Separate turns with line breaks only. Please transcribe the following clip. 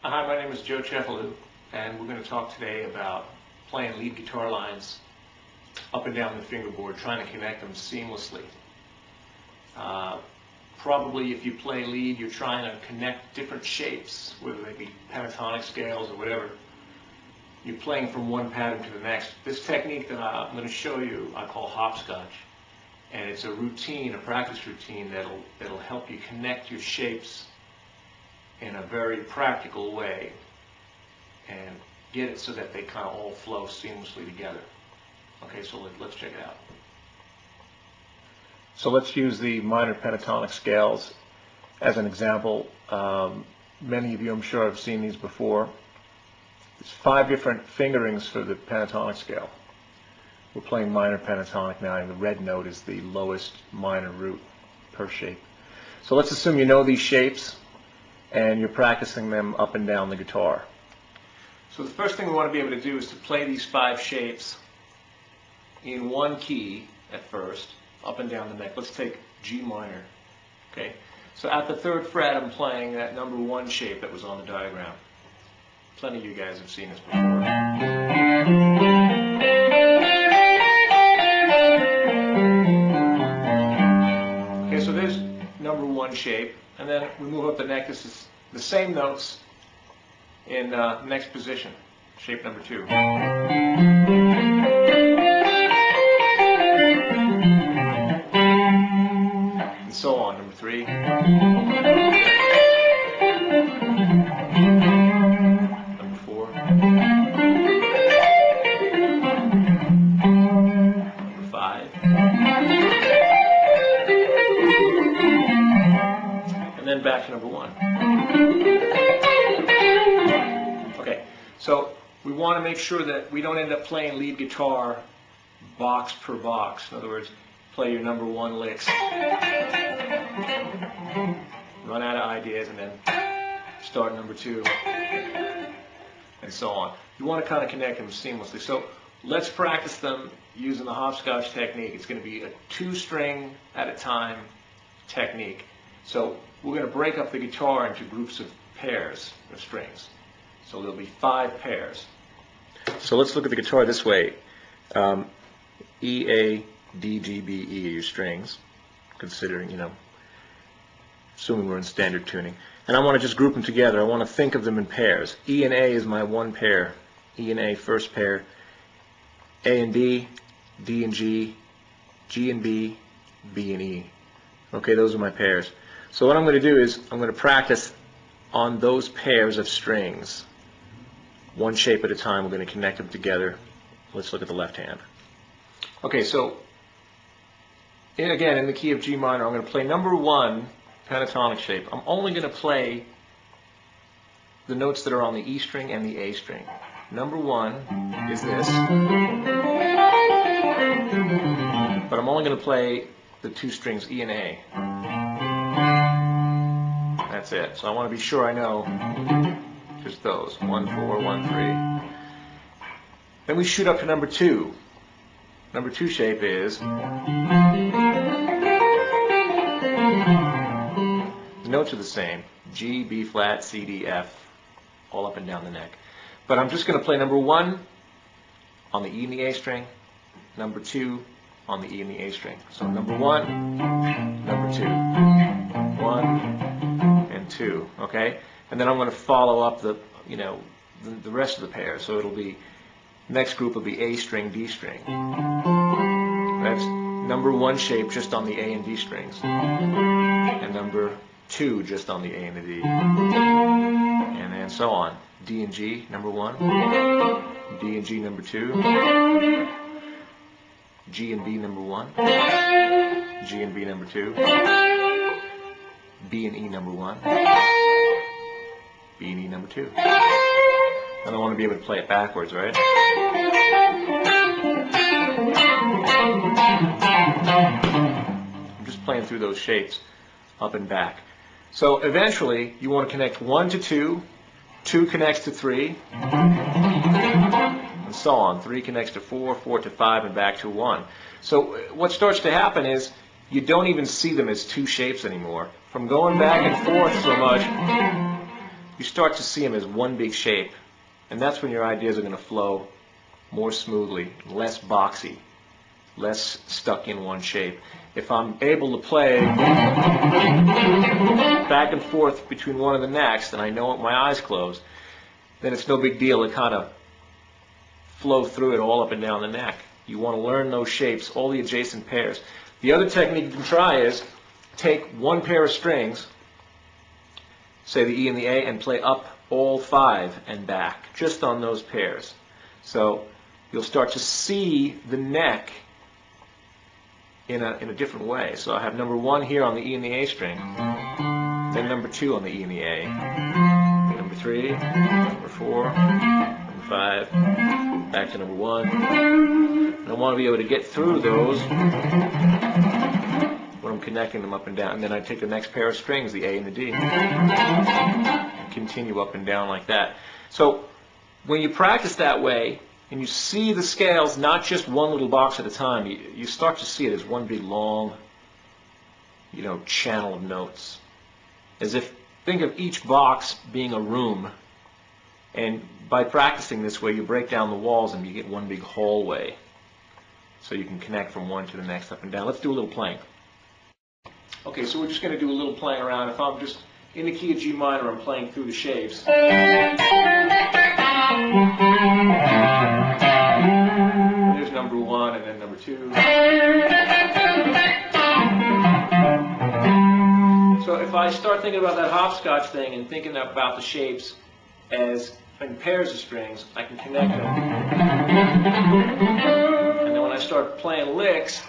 Hi, my name is Joe Cefalu, and we're going to talk today about playing lead guitar lines up and down the fingerboard, trying to connect them seamlessly. Probably if you play lead, you're trying to connect different shapes, whether they be pentatonic scales or whatever. You're playing from one pattern to the next. This technique that I'm going to show you, I call hopscotch, and it's a routine, a practice routine that'll help you connect your shapes in a very practical way and get it so that they kind of all flow seamlessly together. Okay, so let's check it out. So let's use the minor pentatonic scales as an example. Many of you, I'm sure, have seen these before. There's 5 different fingerings for the pentatonic scale. We're playing minor pentatonic now, and the red note is the lowest minor root per shape. So let's assume you know these shapes and you're practicing them up and down the guitar. So the first thing we want to be able to do is to play these 5 shapes in one key at first, up and down the neck. Let's take G minor. Okay, so at the 3rd fret I'm playing that number 1 shape that was on the diagram. Plenty of you guys have seen this before. Okay, so there's number 1 shape, and then we move up the neck. This is the same notes in next position, shape number 2. And so on, number 3. Number 4. Number 5. And then back to number 1. Okay, so we want to make sure that we don't end up playing lead guitar box per box. In other words, play your number 1 licks, run out of ideas, and then start number 2, and so on. You want to kind of connect them seamlessly. So let's practice them using the hopscotch technique. It's going to be a 2-string at a time technique. So we're going to break up the guitar into groups of pairs of strings. So there'll be 5 pairs. So let's look at the guitar this way. E, A, D, G, B, E are your strings, considering, assuming we're in standard tuning. And I want to just group them together. I want to think of them in pairs. E and A is my 1 pair. E and A, first pair. A and D, D and G, G and B, B and E. Okay, those are my pairs. So what I'm going to do is I'm going to practice on those pairs of strings. 1 shape at a time, we're going to connect them together. Let's look at the left hand. Okay, so again, in the key of G minor, I'm going to play number 1 pentatonic shape. I'm only going to play the notes that are on the E string and the A string. Number 1 is this, but I'm only going to play the 2 strings E and A. That's it. So I want to be sure I know just those. 1, 4, 1, 3. Then we shoot up to number 2. Number 2 shape is, the notes are the same, G, B flat, C, D, F, all up and down the neck. But I'm just going to play number 1 on the E and the A string, number 2 on the E and the A string. So number 1, number 2, 1 and 2, okay? And then I'm going to follow up the rest of the pairs. So it'll be, next group will be A string, D string. That's number 1 shape just on the A and D strings, and number 2 just on the A and the D, and then so on. D and G, number 1, D and G, number 2, G and B, number 1, G and B, number 2, B and E, number 1, B and E, number 2. And I want to be able to play it backwards, right? I'm just playing through those shapes up and back. So eventually you want to connect 1 to 2, 2 connects to 3, and so on. 3 connects to 4, 4 to 5, and back to 1. So what starts to happen is you don't even see them as 2 shapes anymore. From going back and forth so much, you start to see them as one big shape. And that's when your ideas are going to flow more smoothly, less boxy, less stuck in one shape. If I'm able to play back and forth between one and the next, and I know it with my eyes closed, then it's no big deal to kind of flow through it all up and down the neck. You want to learn those shapes, all the adjacent pairs. The other technique you can try is take one pair of strings, say the E and the A, and play up all 5 and back, just on those pairs. So you'll start to see the neck in a different way. So I have number 1 here on the E and the A string, then number 2 on the E and the A, number 3, number 4, number 5, back to number 1. And I want to be able to get through those when I'm connecting them up and down. And then I take the next pair of strings, the A and the D, and continue up and down like that. So when you practice that way, and you see the scales not just one little box at a time, you start to see it as one big long, channel of notes. As if, think of each box being a room, and by practicing this way you break down the walls and you get one big hallway. So you can connect from one to the next up and down. Let's do a little playing. Okay, so we're just going to do a little playing around. If I'm just in the key of G minor, I'm playing through the shapes. There's number 1 and then number 2. So if I start thinking about that hopscotch thing and thinking about the shapes as in pairs of strings, I can connect them. And then when I start playing licks,